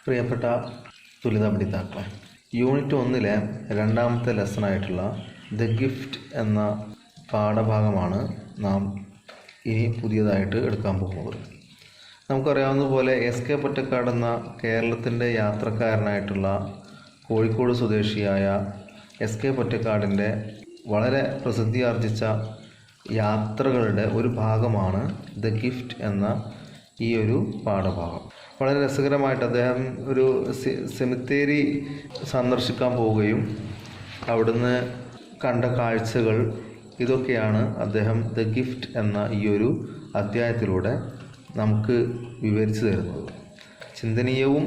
പ്രിയപ്പെട്ട തുലിത പഠിതാക്കളെ, യൂണിറ്റ് 1 രണ്ടാമത്തെ ലെസണായിട്ടുള്ള ദ ഗിഫ്റ്റ് എന്ന പാഠഭാഗമാണ് നാം ഇനി പുതിയതായിട്ട് എടുക്കാൻ പോകുന്നത്. നമുക്കറിയാവുന്നതുപോലെ എസ് കെ പൊറ്റക്കാട് എന്ന കേരളത്തിൻ്റെ യാത്രക്കാരനായിട്ടുള്ള കോഴിക്കോട് സ്വദേശിയായ എസ് കെ പൊറ്റക്കാടിൻ്റെ വളരെ പ്രസിദ്ധിയാർജിച്ച യാത്രകളുടെ ഒരു ഭാഗമാണ് ദ ഗിഫ്റ്റ് എന്ന ഈ ഒരു പാഠഭാഗം. വളരെ രസകരമായിട്ട് അദ്ദേഹം ഒരു സെമിത്തേരി സന്ദർശിക്കാൻ പോവുകയും അവിടുന്ന് കണ്ട കാഴ്ചകൾ ഇതൊക്കെയാണ് അദ്ദേഹം ദ ഗിഫ്റ്റ് എന്ന ഈ ഒരു അധ്യായത്തിലൂടെ നമുക്ക് വിവരിച്ചു തരുന്നത്. ചിന്തനീയവും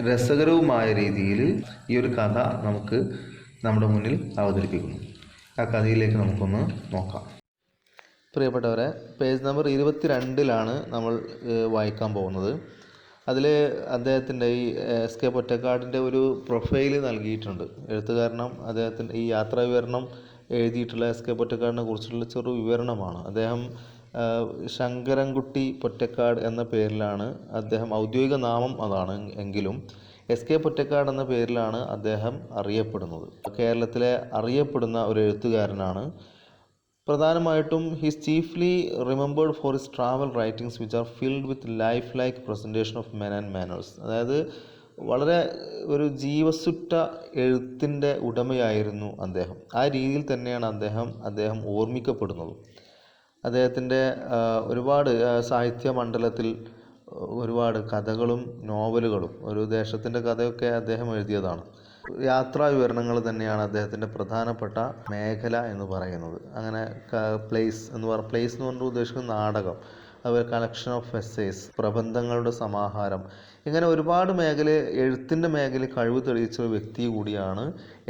രസകരവുമായ രീതിയിൽ ഈ ഒരു കഥ നമുക്ക് നമ്മുടെ മുന്നിൽ അവതരിപ്പിക്കുന്നു. ആ കഥയിലേക്ക് നമുക്കൊന്ന് നോക്കാം. പ്രിയപ്പെട്ടവരെ, പേജ് നമ്പർ 22 നമ്മൾ വായിക്കാൻ പോകുന്നത്. അതിൽ അദ്ദേഹത്തിൻ്റെ ഈ എസ് കെ പൊറ്റക്കാടിൻ്റെ ഒരു പ്രൊഫൈൽ നൽകിയിട്ടുണ്ട്. എഴുത്തുകാരനും അദ്ദേഹത്തിൻ്റെ ഈ യാത്രാ വിവരണം എഴുതിയിട്ടുള്ള എസ് കെ പൊറ്റക്കാടിനെ കുറിച്ചുള്ള ചെറു വിവരണമാണ്. അദ്ദേഹം ശങ്കരൻകുട്ടി പൊറ്റക്കാട് എന്ന പേരിലാണ് അദ്ദേഹം, ഔദ്യോഗിക നാമം അതാണ് എങ്കിലും എസ് കെ പൊറ്റക്കാട് എന്ന പേരിലാണ് അദ്ദേഹം അറിയപ്പെടുന്നത്. കേരളത്തിലെ അറിയപ്പെടുന്ന ഒരു എഴുത്തുകാരനാണ്. പ്രധാനമായിട്ടും his chiefly remembered for his travel writings which are filled with life like presentation of men and manners. അതായത് വളരെ ഒരു ജീവസുറ്റ എഴുത്തിൻ്റെ ഉടമയായിരുന്നു അദ്ദേഹം. ആ രീതിയിൽ തന്നെയാണ് അദ്ദേഹം ഓർമ്മിക്കപ്പെടുന്നത്. അദ്ദേഹത്തിൻ്റെ ഒരുപാട് സാഹിത്യ മണ്ഡലത്തിൽ ഒരുപാട് കഥകളും നോവലുകളും, ഒരു ദേശത്തിൻ്റെ കഥയൊക്കെ അദ്ദേഹം എഴുതിയതാണ്. യാത്രാ വിവരണങ്ങൾ തന്നെയാണ് അദ്ദേഹത്തിൻ്റെ പ്രധാനപ്പെട്ട മേഖല എന്ന് പറയുന്നത്. അങ്ങനെ പ്ലേസ് എന്ന് പറഞ്ഞുകൊണ്ട് ഉദ്ദേശിക്കുന്ന നാടകം, അതുപോലെ കളക്ഷൻ ഓഫ് എസ്സേസ്, പ്രബന്ധങ്ങളുടെ സമാഹാരം, ഇങ്ങനെ ഒരുപാട് എഴുത്തിൻ്റെ മേഖലയിൽ കഴിവ് തെളിയിച്ച ഒരു വ്യക്തി കൂടിയാണ്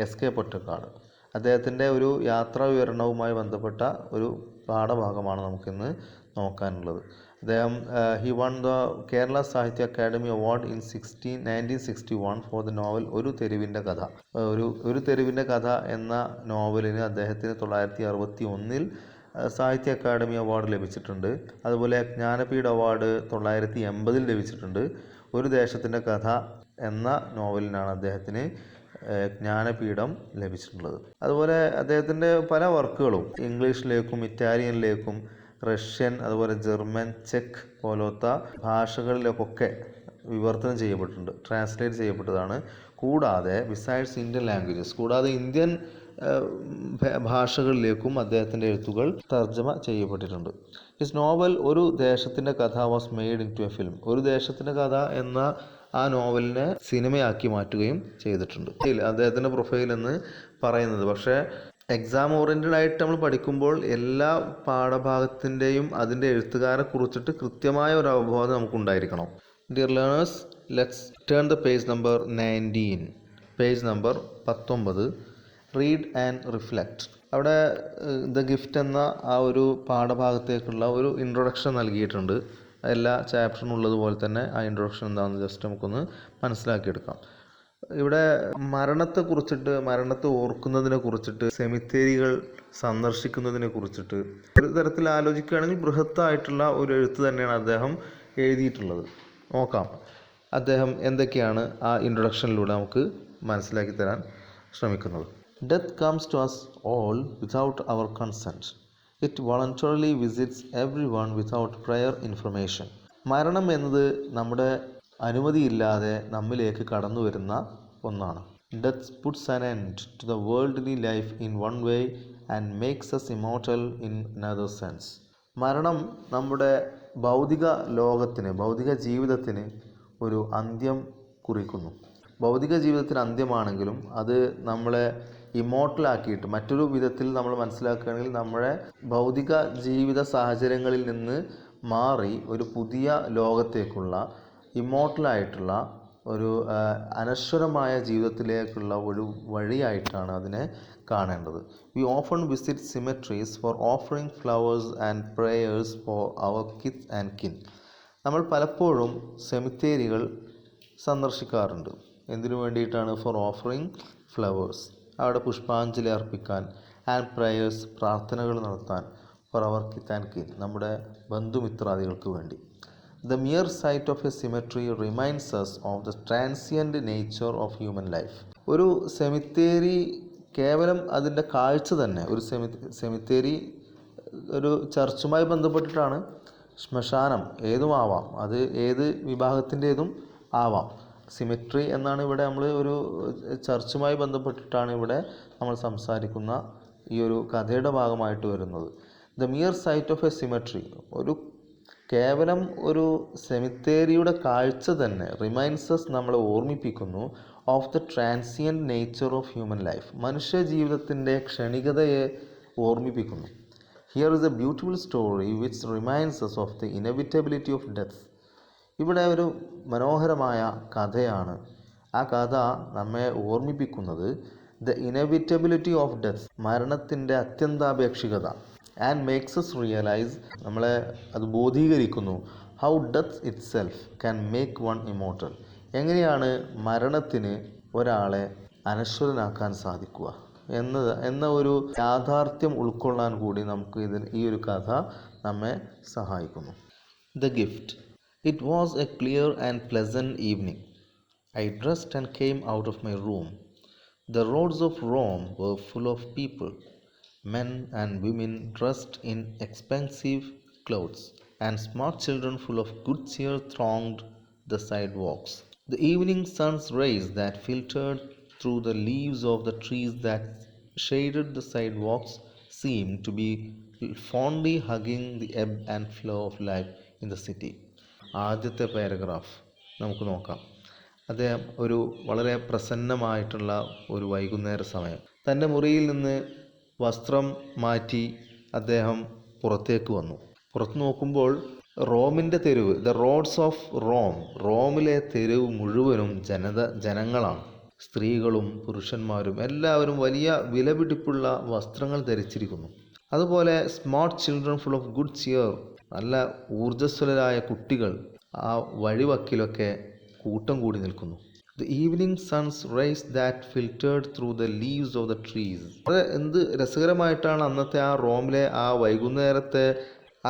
എസ് കെ പൊറ്റക്കാട്. അദ്ദേഹത്തിൻ്റെ ഒരു യാത്രാ വിവരണവുമായി ബന്ധപ്പെട്ട ഒരു പാഠഭാഗമാണ് നമുക്കിന്ന് നോക്കാനുള്ളത്. അദ്ദേഹം he one the Kerala Sahitya Akademi award in 1961 for the novel Oru Theruvinte കഥ. ഒരു തെരുവിൻ്റെ കഥ എന്ന നോവലിന് അദ്ദേഹത്തിന് 1961 സാഹിത്യ അക്കാദമി അവാർഡ് ലഭിച്ചിട്ടുണ്ട്. അതുപോലെ ജ്ഞാനപീഠ അവാർഡ് 1980 ലഭിച്ചിട്ടുണ്ട്. ഒരു ദേശത്തിൻ്റെ കഥ എന്ന നോവലിനാണ് അദ്ദേഹത്തിന് ജ്ഞാനപീഠം ലഭിച്ചിട്ടുള്ളത്. അതുപോലെ അദ്ദേഹത്തിൻ്റെ പല വർക്കുകളും ഇംഗ്ലീഷിലേക്കും ഇറ്റാലിയനിലേക്കും റഷ്യൻ, അതുപോലെ ജർമ്മൻ, ചെക്ക് പോലത്തെ ഭാഷകളിലൊക്കെ വിവർത്തനം ചെയ്യപ്പെട്ടിട്ടുണ്ട്, ട്രാൻസ്ലേറ്റ് ചെയ്യപ്പെട്ടതാണ്. കൂടാതെ ബിസൈഡ്സ് ഇന്ത്യൻ ലാംഗ്വേജസ്, കൂടാതെ ഇന്ത്യൻ ഭാഷകളിലേക്കും അദ്ദേഹത്തിൻ്റെ എഴുത്തുകൾ തർജ്ജമ ചെയ്യപ്പെട്ടിട്ടുണ്ട്. His novel Oru Desathinte Katha was made into a film. Oru Desathinte കഥ എന്ന ആ നോവലിനെ സിനിമയാക്കി മാറ്റുകയും ചെയ്തിട്ടുണ്ട്. അദ്ദേഹത്തിൻ്റെ പ്രൊഫൈൽ എന്ന് പറയുന്നത് പക്ഷേ എക്സാം ഓറിയൻറ്റഡ് ആയിട്ട് നമ്മൾ പഠിക്കുമ്പോൾ എല്ലാ പാഠഭാഗത്തിൻ്റെയും അതിൻ്റെ എഴുത്തുകാരെ കുറിച്ചിട്ട് കൃത്യമായ ഒരു അവബോധം നമുക്കുണ്ടായിരിക്കണം. Dear learners, let's turn the page number 19. Page number 19, read and reflect. അവിടെ ദ ഗിഫ്റ്റ് എന്ന ആ ഒരു പാഠഭാഗത്തേക്കുള്ള ഒരു ഇൻട്രൊഡക്ഷൻ നൽകിയിട്ടുണ്ട്. എല്ലാ ചാപ്റ്ററിനും ഉള്ളതുപോലെ തന്നെ ആ ഇൻട്രൊഡക്ഷൻ എന്താണെന്ന് ജസ്റ്റ് നമുക്കൊന്ന് മനസ്സിലാക്കിയെടുക്കാം. ഇവിടെ മരണത്തെ ഓർക്കുന്നതിനെ കുറിച്ചിട്ട്, സെമിത്തേരികൾ സന്ദർശിക്കുന്നതിനെ കുറിച്ചിട്ട് ഒരു തരത്തിൽ ആലോചിക്കുകയാണെങ്കിൽ ബൃഹത്തായിട്ടുള്ള ഒരു എഴുത്ത് തന്നെയാണ് അദ്ദേഹം എഴുതിയിട്ടുള്ളത്. നോക്കാം അദ്ദേഹം എന്തൊക്കെയാണ് ആ ഇൻട്രൊഡക്ഷനിലൂടെ നമുക്ക് മനസ്സിലാക്കി തരാൻ ശ്രമിക്കുന്നത്. Death comes to us all without our consent. It voluntarily visits everyone without prior information. മരണം എന്നത് നമ്മുടെ അനുമതിയില്ലാതെ നമ്മിലേക്ക് കടന്നു വരുന്ന ഒന്നാണ്. Death puts an end to the worldly life in one way and makes us immortal in another sense. മരണം നമ്മുടെ ഭൗതിക ജീവിതത്തിന് ഒരു അന്ത്യം കുറിക്കുന്നു. ഭൗതിക ജീവിതത്തിന് അന്ത്യമാണെങ്കിലും അത് നമ്മളെ ഇമ്മോർട്ടലാക്കിയിട്ട്, മറ്റൊരു വിധത്തിൽ നമ്മൾ മനസ്സിലാക്കുകയാണെങ്കിൽ നമ്മുടെ ഭൗതിക ജീവിത സാഹചര്യങ്ങളിൽ നിന്ന് മാറി ഒരു പുതിയ ലോകത്തേക്കുള്ള ഇമ്മോർട്ടലായിട്ടുള്ള ഒരു അനശ്വരമായ ജീവിതത്തിലേക്കുള്ള ഒരു വഴിയായിട്ടാണ് അതിനെ കാണേണ്ടത്. We often visit cemeteries for offering flowers and prayers for our kith and kin. നമ്മൾ പലപ്പോഴും സെമിത്തേരികൾ സന്ദർശിക്കാറുണ്ട്. എന്തിനു വേണ്ടിയിട്ടാണ്? ഫോർ ഓഫറിങ് ഫ്ലവേഴ്സ്, അവിടെ പുഷ്പാഞ്ജലി അർപ്പിക്കാൻ, ആൻഡ് പ്രേയേഴ്സ്, പ്രാർത്ഥനകൾ നടത്താൻ, ഫോർ അവർ കിത്ത് ആൻഡ് കിൻ, നമ്മുടെ ബന്ധുമിത്രാദികൾക്ക് വേണ്ടി. The mere sight of a cemetery reminds us of the transient nature of human life. ഒരു സെമിത്തേരി കേവലം അതിൻ്റെ കാഴ്ച തന്നെ, ഒരു സെമിത്തേരി ഒരു ചർച്ചുമായി ബന്ധപ്പെട്ടിട്ടാണ്. ശ്മശാനം ഏതുമാവാം, അത് ഏത് വിഭാഗത്തിൻ്റേതും ആവാം. സിമെട്രി എന്നാണ് ഇവിടെ നമ്മൾ ഒരു ചർച്ചുമായി ബന്ധപ്പെട്ടിട്ടാണ് ഇവിടെ നമ്മൾ സംസാരിക്കുന്ന ഈ ഒരു കഥയുടെ ഭാഗമായിട്ട് വരുന്നത്. The mere sight of a cemetery, ഒരു കേവലം ഒരു സെമിത്തേരിയുടെ കാഴ്ച തന്നെ റിമൈൻസസ് നമ്മളെ ഓർമ്മിപ്പിക്കുന്നു of the transient nature of human life, മനുഷ്യ ജീവിതത്തിൻ്റെ ക്ഷണികതയെ ഓർമ്മിപ്പിക്കുന്നു. Here is a beautiful story which reminds us of the inevitability of death. ഇവിടെ ഒരു മനോഹരമായ കഥയാണ്. ആ കഥ നമ്മെ ഓർമ്മിപ്പിക്കുന്നത് ദ ഇനെവിറ്റബിലിറ്റി ഓഫ് ഡെത്ത്, മരണത്തിൻ്റെ അത്യന്താപേക്ഷികത. ആൻഡ് മേക്സ് us റിയലൈസ്, നമ്മളെ അത് ബോധീകരിക്കുന്നു, how death itself can make one immortal, എങ്ങനെയാണ് മരണത്തിന് ഒരാളെ അനശ്വരനാക്കാൻ സാധിക്കുക എന്ന ഒരു യാഥാർത്ഥ്യം ഉൾക്കൊള്ളാൻ കൂടി നമുക്ക് ഈ ഒരു കഥ നമ്മെ സഹായിക്കുന്നു. The gift. It was a clear and pleasant evening. I dressed and came out of my room. The roads of Rome were full of people, men and women dressed in expensive clothes, and smart children full of good cheer thronged the sidewalks. The evening sun's rays that filtered through the leaves of the trees that shaded the sidewalks seemed to be fondly hugging the ebb and flow of life in the city. ആദ്യത്തെ paragraph നമുക്ക് നോക്കാം. അദ്ദേഹം ഒരു വളരെ പ്രസന്നമായിട്ടുള്ള ഒരു വൈകുന്നേര സമയം, തൻ്റെ മുറിയിൽ നിന്ന് വസ്ത്രം മാറ്റി അദ്ദേഹം പുറത്തേക്ക് വന്നു. പുറത്തു നോക്കുമ്പോൾ റോമിൻ്റെ തെരുവ്, ദ റോഡ്സ് ഓഫ് റോം, റോമിലെ തെരുവ് മുഴുവനും ജനങ്ങളാണ്. സ്ത്രീകളും പുരുഷന്മാരും എല്ലാവരും വലിയ വിലപിടിപ്പുള്ള വസ്ത്രങ്ങൾ ധരിച്ചിരിക്കുന്നു. അതുപോലെ smart children full of good cheer, നല്ല ഊർജ്ജസ്വലരായ കുട്ടികൾ ആ വഴിവക്കിലൊക്കെ കൂട്ടം കൂടി നിൽക്കുന്നു. The evening sun's rays that filtered through the leaves of the trees. അത് എന്ത് രസകരമായിട്ടാണ് അന്നത്തെ ആ റോമിലെ ആ വൈകുന്നേരത്തെ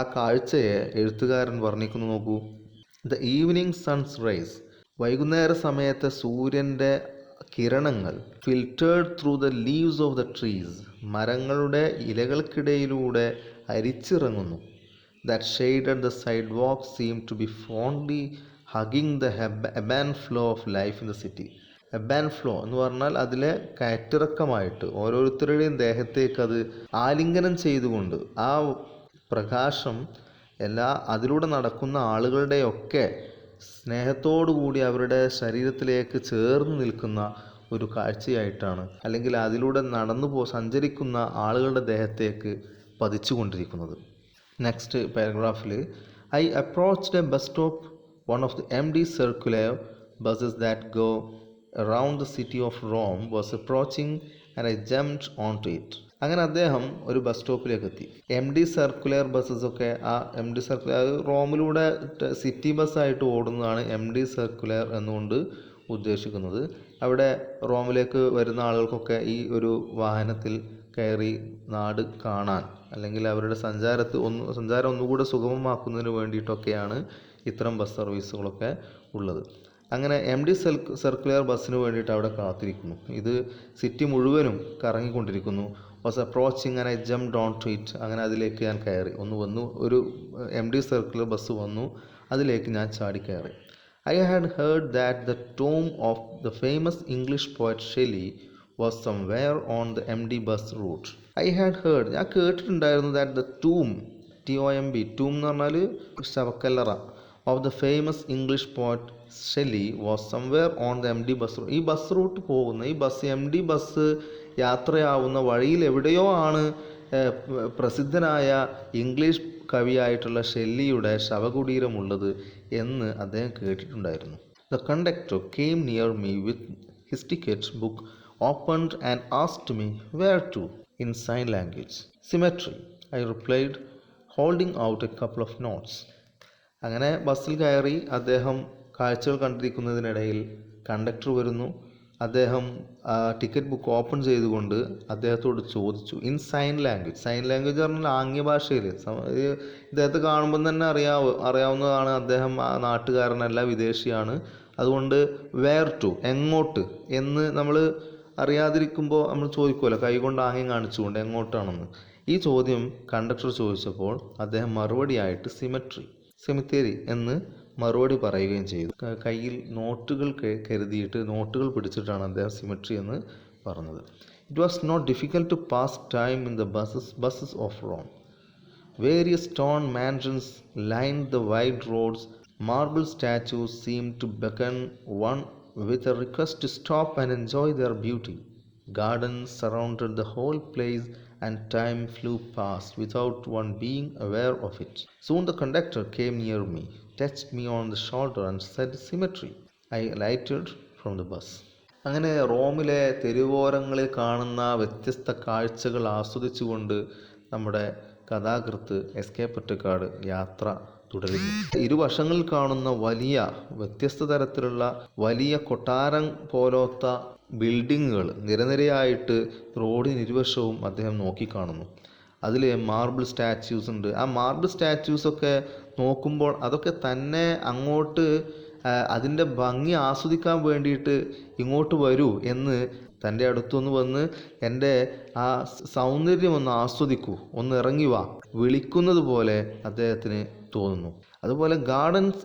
ആ കാഴ്ചയെ എഴുത്തുകാരൻ വർണ്ണിക്കുന്നു. നോക്കൂ. ദ ഈവനിങ് സൺസ് റേസ്, വൈകുന്നേര സമയത്തെ സൂര്യൻ്റെ കിരണങ്ങൾ, filtered through the leaves of the trees, മരങ്ങളുടെ ഇലകൾക്കിടയിലൂടെ അരിച്ചിറങ്ങുന്നു. That shaded the sidewalk seem to be fondly hugging the ebb and flow of life in the city. Ebb and flow എന്ന് പറഞ്ഞാൽ അതിലെ കയറ്റിറക്കമായിട്ട് ഓരോരുത്തരുടെയും ദേഹത്തേക്ക് അത് ആലിംഗനം ചെയ്തുകൊണ്ട് ആ പ്രകാശം അതിലൂടെ നടക്കുന്ന ആളുകളുടെയൊക്കെ സ്നേഹത്തോടുകൂടി അവരുടെ ശരീരത്തിലേക്ക് ചേർന്ന് നിൽക്കുന്ന ഒരു കാഴ്ചയായിട്ടാണ്, അല്ലെങ്കിൽ അതിലൂടെ സഞ്ചരിക്കുന്ന ആളുകളുടെ ദേഹത്തേക്ക് പതിച്ചുകൊണ്ടിരിക്കുന്നത്. നെക്സ്റ്റ് പാരഗ്രാഫിൽ, I approached a bus stop, one of the empty circular buses that go around the city of Rome was approaching and I jumped onto it. അങ്ങനെ അദ്ദേഹം ഒരു ബസ് സ്റ്റോപ്പിലേക്ക് എത്തി. സർക്കുലർ ബസ്സസ് ഒക്കെ, ആ സർക്കുലർ റോമിലൂടെ സിറ്റി ബസ്സായിട്ട് ഓടുന്നതാണ് സർക്കുലർ എന്നുകൊണ്ട് ഉദ്ദേശിക്കുന്നത്. അവിടെ റോമിലേക്ക് വരുന്ന ആളുകൾക്കൊക്കെ ഈ ഒരു വാഹനത്തിൽ കയറി നാട് കാണാൻ, അല്ലെങ്കിൽ അവരുടെ സഞ്ചാരം ഒന്നുകൂടെ സുഗമമാക്കുന്നതിന് വേണ്ടിയിട്ടൊക്കെയാണ് ഇത്തരം ബസ് സർവീസുകളൊക്കെ ഉള്ളത്. അങ്ങനെ സർക്കുലർ ബസ്സിന് വേണ്ടിയിട്ട് അവിടെ കാത്തിരിക്കുന്നു. ഇത് സിറ്റി മുഴുവനും കറങ്ങിക്കൊണ്ടിരിക്കുന്നു. Was approaching and I jumped on to it. അങ്ങനെ അതിലേക്ക് ഞാൻ കയറി. ഒരു സർക്കുലർ ബസ് വന്നു, അതിലേക്ക് ഞാൻ ചാടിക്കയറി. I had heard that the Tom of the famous English poet Shelly was somewhere on the bus route. I had heard, ഞാൻ കേട്ടിട്ടുണ്ടായിരുന്നു, that the ടൂം, TOMB, ടൂം എന്ന് പറഞ്ഞാൽ ശവക്കല്ലറ, of the famous English poet Shelly was somewhere on the bus route. ഈ bus route പോകുന്ന, ഈ bus bus യാത്രയാവുന്ന വഴിയിൽ എവിടെയോ ആണ് പ്രസിദ്ധനായ ഇംഗ്ലീഷ് കവിയായിട്ടുള്ള ഷെല്ലിയുടെ ശവകുടീരമുള്ളത് എന്ന് അദ്ദേഹം കേട്ടിട്ടുണ്ടായിരുന്നു. The conductor came near me with his ticket book, opened and asked me where to in sign language. Cemetery, I replied, holding out a couple of notes. അങ്ങനെ ബസ്സിൽ കയറി അദ്ദേഹം കാഴ്ചകൾ കണ്ടിരിക്കുന്നതിനിടയിൽ കണ്ടക്ടർ വരുന്നു. അദ്ദേഹം ടിക്കറ്റ് ബുക്ക് ഓപ്പൺ ചെയ്തുകൊണ്ട് അദ്ദേഹത്തോട് ചോദിച്ചു in sign language. Sign language പറഞ്ഞാൽ ആംഗ്യ ഭാഷയിൽ. ഇദ്ദേഹത്തെ കാണുമ്പം തന്നെ അറിയാവുന്നതാണ്, അദ്ദേഹം ആ നാട്ടുകാരനല്ല, വിദേശിയാണ്. അതുകൊണ്ട് വെയർ ടു, എങ്ങോട്ട് എന്ന് നമ്മൾ അറിയാതിരിക്കുമ്പോൾ നമ്മൾ ചോദിക്കുമല്ലോ, കൈകൊണ്ട് ആംഗ്യം കാണിച്ചുകൊണ്ട് എങ്ങോട്ടാണെന്ന്. ഈ ചോദ്യം കണ്ടക്ടർ ചോദിച്ചപ്പോൾ അദ്ദേഹം മറുപടിയായിട്ട് സെമിത്തേരി എന്ന് മറുപടി പറയുകയും ചെയ്തു. കയ്യിൽ നോട്ടുകൾ കരുതിയിട്ട്, നോട്ടുകൾ പിടിച്ചിട്ടാണ് അദ്ദേഹം സിമെട്രി എന്ന് പറഞ്ഞത്. It was not difficult to pass time in the buses of Rome. Various stone mansions lined the wide roads. Marble statues seemed to beckon one with a request to stop and enjoy their beauty. Gardens surrounded the whole place, and time flew past without one being aware of it. Soon the conductor came near me, touched me on the shoulder, and said, "Symmetry." I alighted from the bus. അങ്ങനെ റോമിലെ തെരുവോരങ്ങളിൽ കാണുന്ന വ്യത്യസ്ത കാഴ്ചകൾ ആസ്വദിച്ചുകൊണ്ട് നമ്മുടെ കഥാകൃത്ത് എസ്.കെ. പൊറ്റക്കാട് യാത്ര തുടരുന്നു. ഇരുവശങ്ങളിൽ കാണുന്ന വലിയ വ്യത്യസ്ത തരത്തിലുള്ള വലിയ കൊട്ടാരം പോലത്തെ ബിൽഡിങ്ങുകൾ നിരനിരയായിട്ട് റോഡിനിരുവശവും അദ്ദേഹം നോക്കിക്കാണുന്നു. അതിൽ മാർബിൾ സ്റ്റാച്യൂസ് ഉണ്ട്. ആ മാർബിൾ സ്റ്റാച്യൂസൊക്കെ നോക്കുമ്പോൾ അതൊക്കെ തന്നെ അങ്ങോട്ട് അതിൻ്റെ ഭംഗി ആസ്വദിക്കാൻ വേണ്ടിയിട്ട് ഇങ്ങോട്ട് വരൂ എന്ന്, തൻ്റെ അടുത്തൊന്ന് വന്ന് എൻ്റെ ആ സൗന്ദര്യം ഒന്ന് ആസ്വദിക്കൂ, ഒന്ന് ഇറങ്ങി വാ, വിളിക്കുന്നത് പോലെ അദ്ദേഹത്തിന് തോന്നുന്നു. അതുപോലെ gardens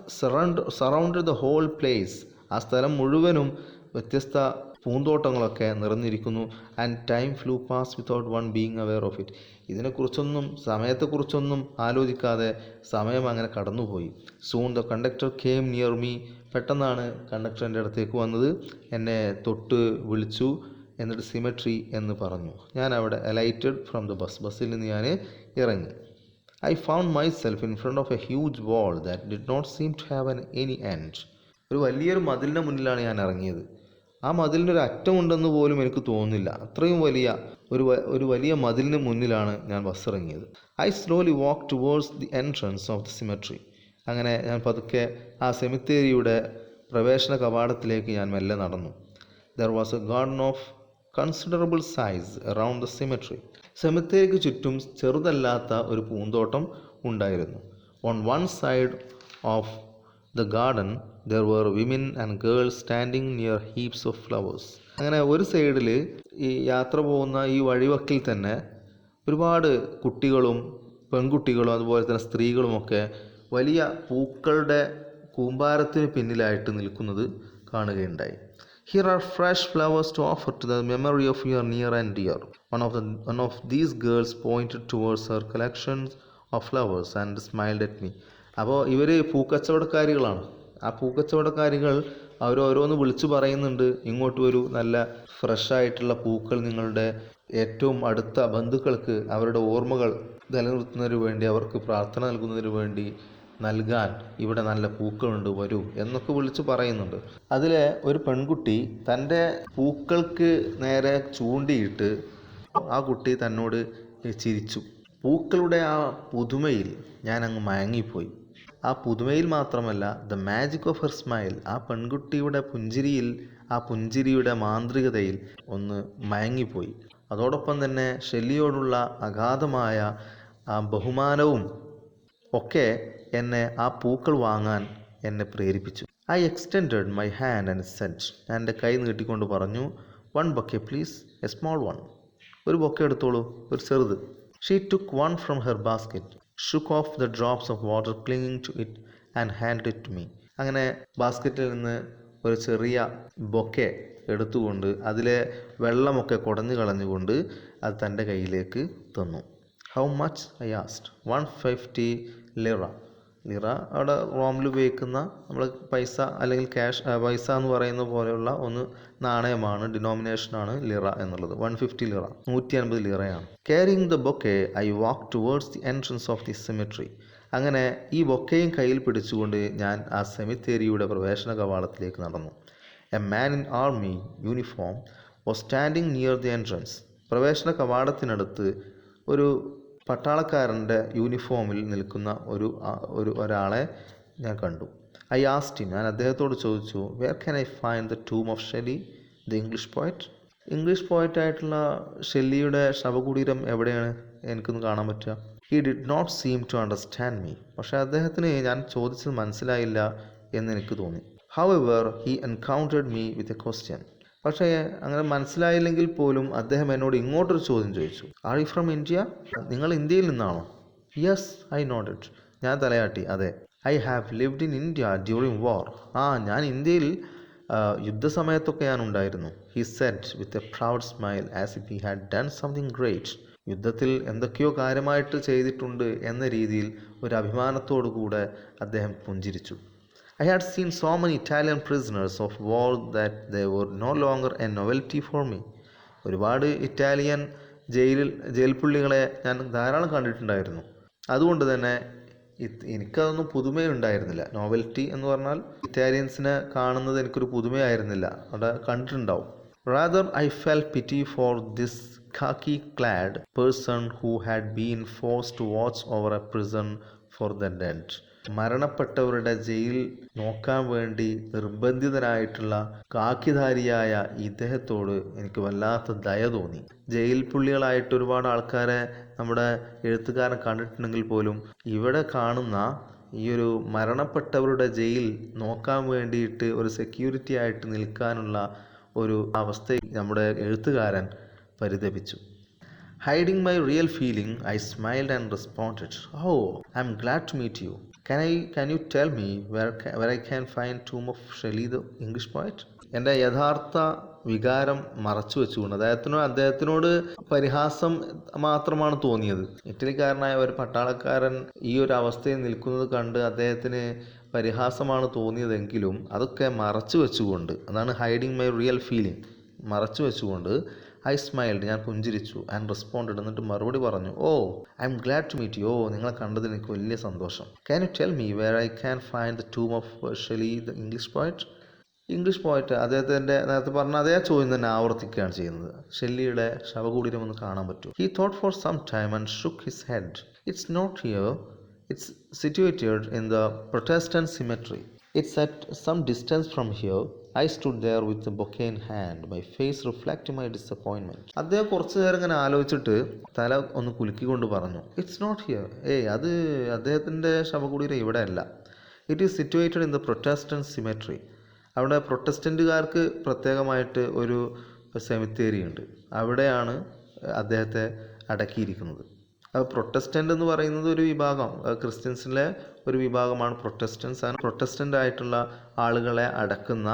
surrounded the whole place. ആ സ്ഥലം മുഴുവനും വ്യത്യസ്ത പൂന്തോട്ടങ്ങളൊക്കെ നിറഞ്ഞിരിക്കുന്നു. And time flew past without one being aware of it. ഇതിനെക്കുറിച്ചൊന്നും, സമയത്തെക്കുറിച്ചൊന്നും ആലോചിക്കാതെ സമയം അങ്ങനെ കടന്നുപോയി. Soon the conductor came near me. പെട്ടെന്നാണ് കണ്ടക്ടർ എൻ്റെ അടുത്തേക്ക് വന്നത്, എന്നെ തൊട്ട് വിളിച്ചു. എന്നിട്ട് സിമെട്രി എന്ന് പറഞ്ഞു. ഞാൻ അവിടെ അലൈറ്റഡ് ഫ്രം ദ ബസ്സിൽ നിന്ന് ഞാൻ ഇറങ്ങി. I found myself in front of a huge wall that did not seem to have any end. ഒരു വലിയൊരു മതിലിൻ്റെ മുന്നിലാണ് ഞാൻ ഇറങ്ങിയത്. ആ മതിലിനൊരു അറ്റമുണ്ടെന്ന് പോലും എനിക്ക് തോന്നുന്നില്ല. അത്രയും വലിയ ഒരു വലിയ മതിലിന് മുന്നിലാണ് ഞാൻ ബസ് ഇറങ്ങിയത്. I slowly walked towards the entrance of the cemetery. അങ്ങനെ ഞാൻ പതുക്കെ ആ സെമിത്തേരിയുടെ പ്രവേശന കവാടത്തിലേക്ക് ഞാൻ മെല്ലെ നടന്നു. There was a garden of considerable size around the cemetery. സെമിത്തേരിക്ക് ചുറ്റും ചെറുതല്ലാത്ത ഒരു പൂന്തോട്ടം ഉണ്ടായിരുന്നു. On one side of the garden there were women and girls standing near heaps of flowers. അങ്ങനെ ഒരു സൈഡിൽ ഈ യാത്ര പോകുന്ന ഈ വഴിവക്കിൽ തന്നെ ഒരുപാട് കുട്ടികളും പെൺകുട്ടികളും അതുപോലെ തന്നെ സ്ത്രീകളുമൊക്കെ വലിയ പൂക്കളുടെ കൂമ്പാരത്തിന് പിന്നിലായിട്ട് നിൽക്കുന്നത് കാണുകയുണ്ടായി. Here are fresh flowers to offer to the memory of your near and dear. One of these girls pointed towards her collections of flowers and smiled at me. അപ്പോൾ ഇവർ പൂക്കച്ചവടക്കാരികളാണ്. ആ പൂക്കച്ചവടക്കാരികൾ അവരോരോന്ന് വിളിച്ചു പറയുന്നുണ്ട്, ഇങ്ങോട്ട് വരൂ, നല്ല ഫ്രഷ് ആയിട്ടുള്ള പൂക്കൾ നിങ്ങളുടെ ഏറ്റവും അടുത്ത ബന്ധുക്കൾക്ക് അവരുടെ ഓർമ്മകൾ നിലനിർത്തുന്നതിന് വേണ്ടി, അവർക്ക് പ്രാർത്ഥന നൽകുന്നതിന് വേണ്ടി നൽകാൻ ഇവിടെ നല്ല പൂക്കളുണ്ട്, വരൂ എന്നൊക്കെ വിളിച്ച് പറയുന്നുണ്ട്. അതിലെ ഒരു പെൺകുട്ടി തൻ്റെ പൂക്കൾക്ക് നേരെ ചൂണ്ടിയിട്ട് ആ കുട്ടി തന്നോട് ചിരിച്ചു. പൂക്കളുടെ ആ പുതുമയിൽ ഞാൻ അങ്ങ് മയങ്ങിപ്പോയി. ആ പുതുമയിൽ മാത്രമല്ല, the magic of her smile, ആ പെൺകുട്ടിയുടെ പുഞ്ചിരിയിൽ, ആ പുഞ്ചിരിയുടെ മാന്ത്രികതയിൽ ഒന്ന് മയങ്ങിപ്പോയി. അതോടൊപ്പം തന്നെ ഷെല്ലിയോടുള്ള അഗാധമായ ആ ബഹുമാനവും ഒക്കെ എന്നെ ആ പൂക്കൾ വാങ്ങാൻ എന്നെ പ്രേരിപ്പിച്ചു. I extended my hand and said, ഞാൻ എൻ്റെ കൈ നീട്ടിക്കൊണ്ട് പറഞ്ഞു, one bouquet please, a small one, ഒരു ബൊക്കെ എടുത്തോളൂ, ഒരു ചെറുത്. She took one from her basket, shook off the drops of water clinging to it and hand it to me. അങ്ങനെ ബാസ്ക്കറ്റിൽ നിന്ന് ഒരു ചെറിയ ബൊക്കെ എടുത്തുകൊണ്ട് അതിലെ വെള്ളമൊക്കെ കുടഞ്ഞു കളഞ്ഞുകൊണ്ട് അത് തൻ്റെ കയ്യിലേക്ക് തന്നു. How much I asked. 150 lira. Lira അവിടെ റോമിൽ ഉപയോഗിക്കുന്ന നമ്മൾ പൈസ അല്ലെങ്കിൽ ക്യാഷ് പൈസ എന്ന് പറയുന്ന പോലെയുള്ള ഒന്ന് നാണയമാണ്, ഡിനോമിനേഷനാണ് ലിറ എന്നുള്ളത്. 150 ലിറ, 150 ലിറയാണ്. Carrying the bouquet I walk towards the entrance of the cemetery. അങ്ങനെ ഈ ബൊക്കയും കയ്യിൽ പിടിച്ചുകൊണ്ട് ഞാൻ ആ സെമിത്തേരിയുടെ പ്രവേശന കവാടത്തിലേക്ക് നടന്നു. A man in army uniform was standing near the entrance. പ്രവേശന കവാടത്തിനടുത്ത് ഒരു പട്ടാളക്കാരൻ്റെ യൂണിഫോമിൽ നിൽക്കുന്ന ഒരാളെ ഞാൻ കണ്ടു. ഐ ആസ്ക്ഡ് ഹിം, ഞാൻ അദ്ദേഹത്തോട് ചോദിച്ചു, where can I find the tomb of Shelley? The English poet. English പോയറ്റായിട്ടുള്ള ഷെല്ലിയുടെ ശവകുടീരം എവിടെയാണ് എനിക്കൊന്ന് കാണാൻ പറ്റുക? He did not seem to understand me. പക്ഷേ അദ്ദേഹത്തിന് ഞാൻ ചോദിച്ചത് മനസ്സിലായില്ല എന്ന് എനിക്ക് തോന്നി. However he encountered me with a question. പക്ഷേ അങ്ങനെ മനസ്സിലായില്ലെങ്കിൽ പോലും അദ്ദേഹം എന്നോട് ഇങ്ങോട്ടൊരു ചോദ്യം ചോദിച്ചു. Are you from India? നിങ്ങൾ ഇന്ത്യയിൽ നിന്നാണോ? Yes, I nodded. ഞാൻ തലയാട്ടി. അതെ. I have lived in India during വാർ. ഞാൻ ഇന്ത്യയിൽ യുദ്ധസമയത്തൊക്കെ ഞാൻ ഉണ്ടായിരുന്നു. He said with a proud smile as if he had done something great. യുദ്ധത്തിൽ എന്തൊക്കെയോ കാര്യമായിട്ട് ചെയ്തിട്ടുണ്ട് എന്ന രീതിയിൽ ഒരു അഭിമാനത്തോടു കൂടെ അദ്ദേഹം പുഞ്ചിരിച്ചു. I had seen so many Italian prisoners of war that they were no longer a novelty for me. ഒരുപാട് ഇറ്റാലിയൻ ജയിൽ പുള്ളികളെ ഞാൻ ധാരാളം കണ്ടിട്ടുണ്ടായിരുന്നു. അതുകൊണ്ട് തന്നെ എനിക്കതൊന്നും പുതുമയുണ്ടായിരുന്നില്ല. നോവൽറ്റി എന്ന് പറഞ്ഞാൽ ഇറ്റാലിയൻസിനെ കാണുന്നത് എനിക്കൊരു പുതുമയായിരുന്നില്ല. അവിടെ കണ്ടിട്ടുണ്ടാവും. Rather, I felt pity for this khaki-clad person who had been forced to watch over a prison for the dead. മരണപ്പെട്ടവരുടെ ജയിൽ നോക്കാൻ വേണ്ടി നിർബന്ധിതനായിട്ടുള്ള കാക്കിധാരിയായ ഇദ്ദേഹത്തോട് എനിക്ക് വല്ലാത്ത ദയ തോന്നി. ജയിൽ പുള്ളികളായിട്ട് ഒരുപാട് ആൾക്കാരെ നമ്മുടെ എഴുത്തുകാരൻ കണ്ടിട്ടുണ്ടെങ്കിൽ പോലും ഇവിടെ കാണുന്ന ഈ ഒരു മരണപ്പെട്ടവരുടെ ജയിൽ നോക്കാൻ വേണ്ടിയിട്ട് ഒരു സെക്യൂരിറ്റി ആയിട്ട് നിൽക്കാനുള്ള ഒരു അവസ്ഥയിൽ നമ്മുടെ എഴുത്തുകാരൻ പരിതപിച്ചു. Hiding my real feeling, I smiled and responded, "Oh, I'm glad to meet you. Can you tell me where I can find tomb of Shelley the English poet?" എൻ്റെ യഥാർത്ഥ വികാരം മറച്ചു വെച്ചുകൊണ്ട് അദ്ദേഹത്തിനോട് പരിഹാസം മാത്രമാണ് തോന്നിയത്. ഇറ്റലിക്കാരനായ ഒരു പട്ടാളക്കാരൻ ഈ ഒരു അവസ്ഥയിൽ നിൽക്കുന്നത് കണ്ട് അദ്ദേഹത്തിന് പരിഹാസമാണ് തോന്നിയതെങ്കിലും അതൊക്കെ മറച്ചു വെച്ചുകൊണ്ട്, അതാണ് ഹൈഡിങ് മൈ റിയൽ ഫീലിംഗ്, മറച്ചു വെച്ചുകൊണ്ട് ഐ സ്മൈൽഡ്, ഞാൻ പുഞ്ചിരിച്ചു, ആൻഡ് റെസ്പോണ്ടഡ്, എന്നിട്ട് മറുപടി പറഞ്ഞു, "oh, I am glad to meet you. Oh, നിങ്ങളെ കണ്ടതിൽ എനിക്ക് വലിയ സന്തോഷം. Can you tell me where I can find the tomb of Shelley the English poet?" English poet അദ്ദേഹത്തിൻ്റെ നേരത്തെ പറഞ്ഞ അതേ ചോദ്യം തന്നെ ആവർത്തിക്കുകയാണ് ചെയ്യുന്നത്. ഷെല്ലിയുടെ ശവകുടീരം ഒന്ന് കാണാൻ പറ്റുമോ? He thought for some time and shook his head. "It's not here. It's situated in the Protestant cemetery. It's at some distance from here." I stood there with the bouquet in hand, my face reflecting my disappointment. അദ്ദേഹം കുറച്ചു നേരം ഇങ്ങനെ ആലോചിച്ചിട്ട് തല ഒന്ന് കുലുക്കിക്കൊണ്ട് പറഞ്ഞു, "it's not here." അത് അദ്ദേഹത്തിൻ്റെ ശവകുടീരം ഇവിടെ അല്ല. "It is situated in the Protestant symmetry." അവിടെ പ്രൊട്ടസ്റ്റൻറ്റുകാർക്ക് പ്രത്യേകമായിട്ട് ഒരു സെമിത്തേരി ഉണ്ട്. അവിടെയാണ് അദ്ദേഹത്തെ അടക്കിയിരിക്കുന്നത്. പ്രൊട്ടസ്റ്റൻ്റ് എന്ന് പറയുന്നത് ഒരു വിഭാഗം, ക്രിസ്ത്യൻസിലെ ഒരു വിഭാഗമാണ് പ്രൊട്ടസ്റ്റൻസ്. ആ പ്രൊട്ടസ്റ്റൻ്റ് ആയിട്ടുള്ള ആളുകളെ അടക്കുന്ന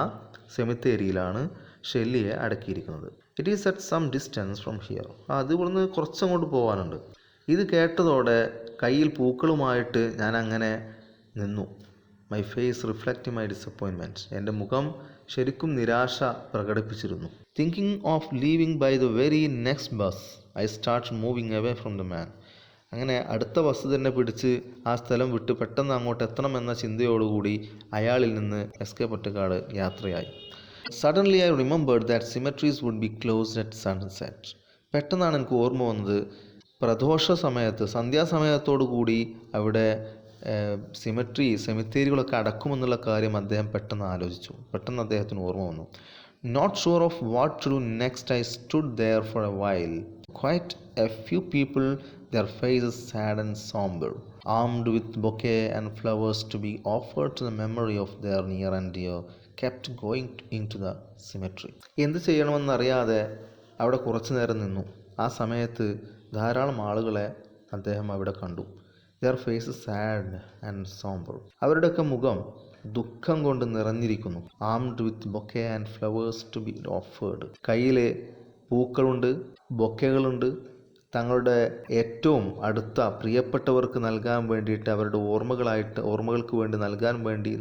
സെമിത്തേരിയിലാണ് ഷെല്ലിയെ അടക്കിയിരിക്കുന്നത്. "It is at some distance from here." അത് ഇവിടുന്ന് കുറച്ചങ്ങോട്ട് പോകാനുണ്ട്. ഇത് കേട്ടതോടെ കയ്യിൽ പൂക്കളുമായിട്ട് ഞാൻ അങ്ങനെ നിന്നു. My face reflecting my disappointment. എൻ്റെ മുഖം ശരിക്കും നിരാശ പ്രകടിപ്പിച്ചിരുന്നു. Thinking of leaving by the very next bus, I start moving away from the man. അങ്ങനെ അടുത്ത ബസ് തന്നെ പിടിച്ച് ആ സ്ഥലം വിട്ട് പെട്ടെന്ന് അങ്ങോട്ട് എത്തണമെന്ന ചിന്തയോടുകൂടി അയാളിൽ നിന്ന് എസ്കേപ്പ് ഒറ്റക്കാട് യാത്രയായി. Suddenly I remembered that cemeteries would be closed at sunset. പെട്ടെന്നാണ് എനിക്ക് ഓർമ്മ വന്നത്, പ്രദോഷ സമയത്ത്, സന്ധ്യാസമയത്തോടു കൂടി അവിടെ സെമിത്തേരികളൊക്കെ അടക്കുമെന്നുള്ള കാര്യം അദ്ദേഹം പെട്ടെന്ന് ആലോചിച്ചു. പെട്ടെന്ന് അദ്ദേഹത്തിന് ഓർമ്മ വന്നു. Not sure of what to do next, I stood there for a while. Quite a few people, their faces sad and somber, armed with bouquet and flowers to be offered to the memory of their near and dear, kept going into the cemetery. എന്ത് ചെയ്യണമെന്നറിയാതെ അവിടെ കുറച്ചു നേരം നിന്നു. ആ സമയത്ത് ധാരാളം ആളുകളെ അദ്ദേഹം അവിടെ കണ്ടു. their faces sad and somber. അവരുടെയൊക്കെ മുഖം ദുഃഖം കൊണ്ട് നിറഞ്ഞിരിക്കുന്നു. armed with bouquet and flowers to be offered. കയ്യിൽ പൂക്കളുണ്ട്, ബൊക്കകളുണ്ട്. തങ്ങളുടെ ഏറ്റവും അടുത്ത പ്രിയപ്പെട്ടവർക്ക് നൽകാൻ വേണ്ടിയിട്ട്, അവരുടെ ഓർമ്മകൾക്ക് വേണ്ടി നൽകാൻ വേണ്ടി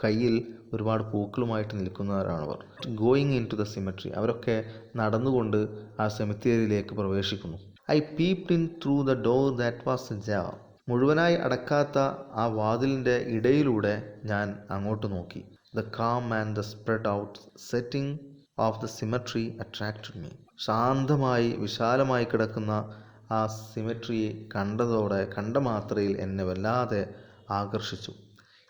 കയ്യിൽ ഒരുപാട് പൂക്കളുമായിട്ട് നിൽക്കുന്നവരാണവർ. Going in to the cemetery. അവരൊക്കെ നടന്നുകൊണ്ട് ആ സെമിത്തേരിയിലേക്ക് പ്രവേശിക്കുന്നു. I peeped in through the door that was ajar. മുഴുവനായി അടക്കാത്ത ആ വാതിലിൻ്റെ ഇടയിലൂടെ ഞാൻ അങ്ങോട്ട് നോക്കി. The calm and the spread out setting of the cemetery attracted me. ശാന്തമായി വിശാലമായി കിടക്കുന്ന ആ സിമെട്രിയെ കണ്ട മാത്രയിൽ എന്നെ വല്ലാതെ ആകർഷിച്ചു.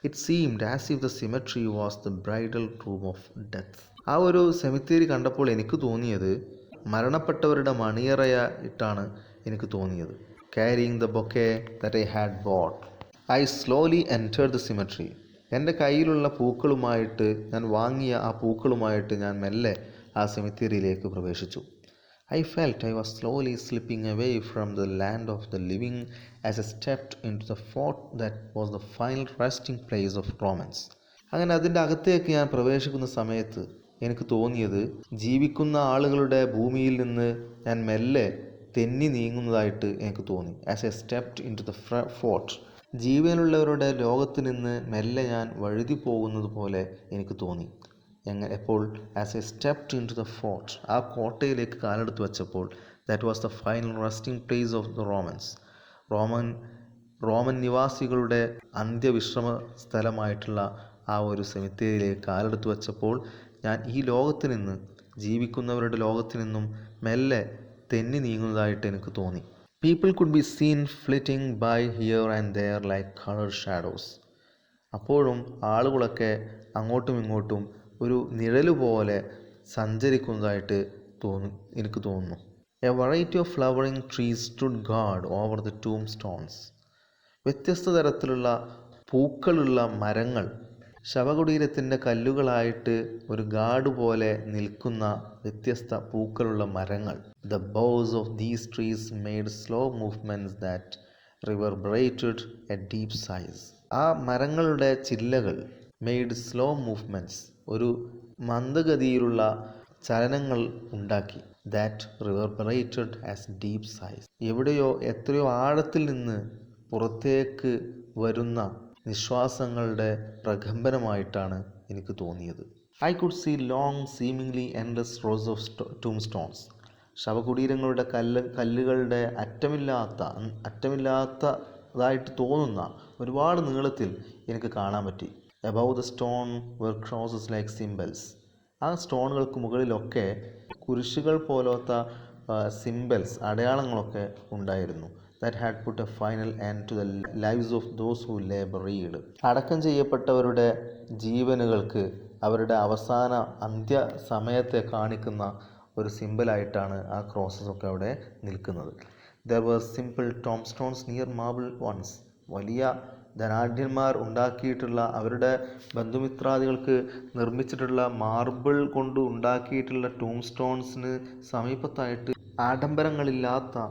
It seemed as if the symmetry was the bridal room of death. ആ ഒരു സെമിത്തേരി കണ്ടപ്പോൾ എനിക്ക് തോന്നിയത് മരണപ്പെട്ടവരുടെ മണിയറയായിട്ടാണ് എനിക്ക് തോന്നിയത്. Carrying the bouquet that I had boat, I slowly entered the symmetry. എൻ്റെ കയ്യിലുള്ള പൂക്കളുമായിട്ട്, ഞാൻ വാങ്ങിയ ആ പൂക്കളുമായിട്ട് ഞാൻ മെല്ലെ ആ സെമിത്തേരിയിലേക്ക് പ്രവേശിച്ചു. I felt I was slowly slipping away from the land of the living as I stepped into the fort that was the final resting place of Romans. അങ്ങനെ അതിൻ്റെ അകത്തേക്ക് ഞാൻ പ്രവേശിക്കുന്ന സമയത്ത് എനിക്ക് തോന്നിയത് ജീവിക്കുന്ന ആളുകളുടെ ഭൂമിയിൽ നിന്ന് ഞാൻ മെല്ലെ തെന്നി നീങ്ങുന്നതായിട്ട് എനിക്ക് തോന്നി. As A stepped in to the fort, ജീവനുള്ളവരുടെ ലോകത്ത് നിന്ന് മെല്ലെ ഞാൻ വഴുതി പോകുന്നത് പോലെ എനിക്ക് തോന്നി. എപ്പോൾ as A stepped in to the fort, ആ കോട്ടയിലേക്ക് കാലെടുത്ത് വെച്ചപ്പോൾ, that was the final resting place of the Romans. Roman നിവാസികളുടെ അന്ത്യവിശ്രമ സ്ഥലമായിട്ടുള്ള ആ ഒരു സെമിത്തേരിയിലേക്ക് കാലെടുത്ത് വെച്ചപ്പോൾ ഞാൻ ഈ ലോകത്ത് നിന്ന്, ജീവിക്കുന്നവരുടെ ലോകത്ത് നിന്നും മെല്ലെ തെന്നി നീങ്ങുന്നതായിട്ട് എനിക്ക് തോന്നി. People could be seen flitting by here and there like coloured shadows. അപ്പോഴും ആളുകളൊക്കെ അങ്ങോട്ടും ഇങ്ങോട്ടും ഒരു നിഴല് പോലെ സഞ്ചരിക്കുന്നതായിട്ട് എനിക്ക് തോന്നുന്നു. A variety of flowering trees stood guard over the tomb stones. വ്യത്യസ്ത തരത്തിലുള്ള പൂക്കളുള്ള മരങ്ങൾ ശവകുടീരത്തിൻ്റെ കല്ലുകളായിട്ട് ഒരു ഗാർഡ് പോലെ നിൽക്കുന്ന വ്യത്യസ്ത പൂക്കളുള്ള മരങ്ങൾ. The boughs of these trees made slow movements that reverberated a deep sighs. ആ മരങ്ങളുടെ ചില്ലകൾ മെയ്ഡ് സ്ലോ മൂവ്മെൻറ്റ്സ്, ഒരു മന്ദഗതിയിലുള്ള ചലനങ്ങൾ ഉണ്ടാക്കി. That reverberated as deep sighs. എത്രയോ ആഴത്തിൽ നിന്ന് പുറത്തേക്ക് വരുന്ന നിശ്വാസങ്ങളുടെ പ്രകമ്പനമായിട്ടാണ് എനിക്ക് തോന്നിയത്. I could see long seemingly endless rows of tomb stones. ശവകുടീരങ്ങളുടെ കല്ലുകളുടെ അറ്റമില്ലാത്തതായിട്ട് തോന്നുന്ന ഒരുപാട് നീളത്തിൽ എനിക്ക് കാണാൻ പറ്റി. Above the stone were crosses like symbols. ആ സ്റ്റോണുകൾക്ക് മുകളിലൊക്കെ കുരിശുകൾ പോലത്തെ സിംബൽസ്, അടയാളങ്ങളൊക്കെ ഉണ്ടായിരുന്നു. That had put a final end to the lives of those who lay buried. അടക്കം ചെയ്യപ്പെട്ടവരുടെ ജീവനുകൾക്ക് അവരുടെ അവസാന അന്ത്യ സമയത്തെ കാണിക്കുന്ന ഒരു സിംബലായിട്ടാണ് ആ ക്രോസസ് ഒക്കെ അവിടെ നിൽക്കുന്നത്. There were simple tombstones near marble ones. വലിയ ധനാഢ്യന്മാർ ഉണ്ടാക്കിയിട്ടുള്ള, അവരുടെ ബന്ധുമിത്രാദികൾക്ക് നിർമ്മിച്ചിട്ടുള്ള മാർബിൾ കൊണ്ട് ഉണ്ടാക്കിയിട്ടുള്ള ടൂം സ്റ്റോൺസിന് സമീപത്തായിട്ട് ആഡംബരങ്ങളില്ലാത്ത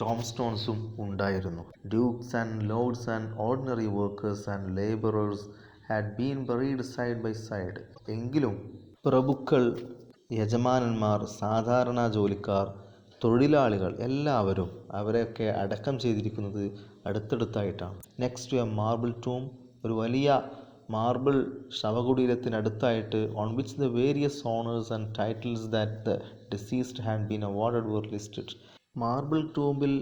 ടോം സ്റ്റോൺസും ഉണ്ടായിരുന്നു. Dukes and lords and ordinary workers and labourers had been buried side by side. എങ്കിലും പ്രഭുക്കൾ, യജമാനന്മാർ, സാധാരണ ജോലിക്കാർ, തൊഴിലാളികൾ എല്ലാവരും അവരെയൊക്കെ അടക്കം ചെയ്തിരിക്കുന്നത് അടുത്തടുത്തായിട്ടാണ്. Next to a marble tomb, ഒരു വലിയ മാർബിൾ ശവകുടീരത്തിനടുത്തായിട്ട്, on which the various honours and titles that the deceased had been awarded were listed. Marble ടൂമ്പിൽ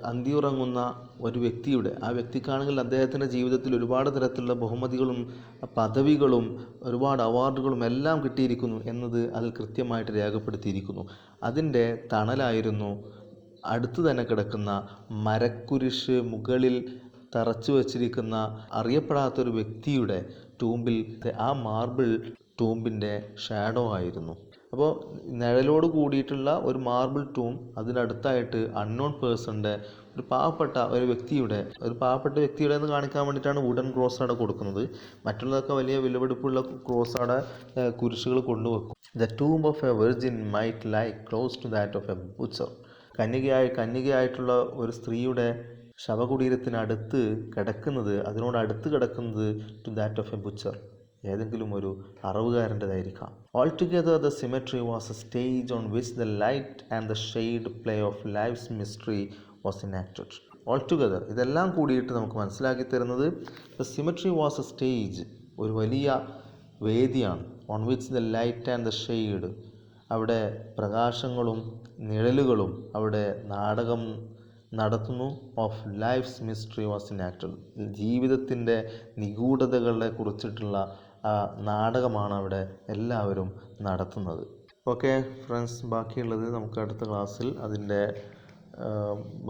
അന്തിയുറങ്ങുന്ന ഒരു വ്യക്തിയുടെ, ആ വ്യക്തിക്കാണെങ്കിൽ അദ്ദേഹത്തിൻ്റെ ജീവിതത്തിൽ ഒരുപാട് തരത്തിലുള്ള ബഹുമതികളും പദവികളും ഒരുപാട് അവാർഡുകളും എല്ലാം കിട്ടിയിരിക്കുന്നു എന്നത് അതിൽ കൃത്യമായിട്ട് രേഖപ്പെടുത്തിയിരിക്കുന്നു. അതിൻ്റെ തണലായിരുന്നു അടുത്ത് തന്നെ കിടക്കുന്ന മരക്കുരിശ് മുകളിൽ തറച്ചു വച്ചിരിക്കുന്ന അറിയപ്പെടാത്തൊരു വ്യക്തിയുടെ ടൂമ്പിൽ ആ മാർബിൾ ടൂമ്പിൻ്റെ ഷാഡോ ആയിരുന്നു. അപ്പോൾ നിഴലോട് കൂടിയിട്ടുള്ള ഒരു മാർബിൾ ടൂം, അതിനടുത്തായിട്ട് അൺനോൺ പേഴ്സണിൻ്റെ, ഒരു പാവപ്പെട്ട വ്യക്തിയുടെ എന്ന് കാണിക്കാൻ വേണ്ടിയിട്ടാണ് വുഡൻ ക്രോസ് അവിടെ കൊടുക്കുന്നത്. മറ്റുള്ളതൊക്കെ വലിയ വിലപിടിപ്പുള്ള ക്രോസ് അവിടെ കുരിശുകൾ കൊണ്ടുവെക്കും. The tomb of a virgin might lie close to that of a butcher. കന്യകയായിട്ടുള്ള ഒരു സ്ത്രീയുടെ ശവകുടീരത്തിനടുത്ത് കിടക്കുന്നത്, അതിനോട് അടുത്ത് കിടക്കുന്നത് to that of a butcher, ഏതെങ്കിലും ഒരു അറവുകാരൻ്റെതായിരിക്കാം. Altogether the cemetery was a stage on which the light and the shade play of life's mystery was enacted. Altogether, ഇതെല്ലാം കൂടിയിട്ട് നമുക്ക് മനസ്സിലാക്കി തരുന്നത് the cemetery was a stage, ഒരു വലിയ വേദിയാണ്. on which the light and the shade, അവിടെ പ്രകാശങ്ങളും നിഴലുകളും അവിടെ നാടകം നടത്തുന്നു. Of life's mystery was enacted, ജീവിതത്തിൻ്റെ നിഗൂഢതകളെ കുറിച്ചിട്ടുള്ള നാടകമാണ് അവിടെ എല്ലാവരും നടത്തുന്നത്. ഓക്കെ ഫ്രണ്ട്സ്, ബാക്കിയുള്ളത് നമുക്ക് അടുത്ത ക്ലാസ്സിൽ അതിൻ്റെ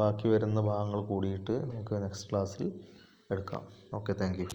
ബാക്കി വരുന്ന ഭാഗങ്ങൾ കൂടിയിട്ട് നമുക്ക് നെക്സ്റ്റ് ക്ലാസ്സിൽ എടുക്കാം. Okay, thank you.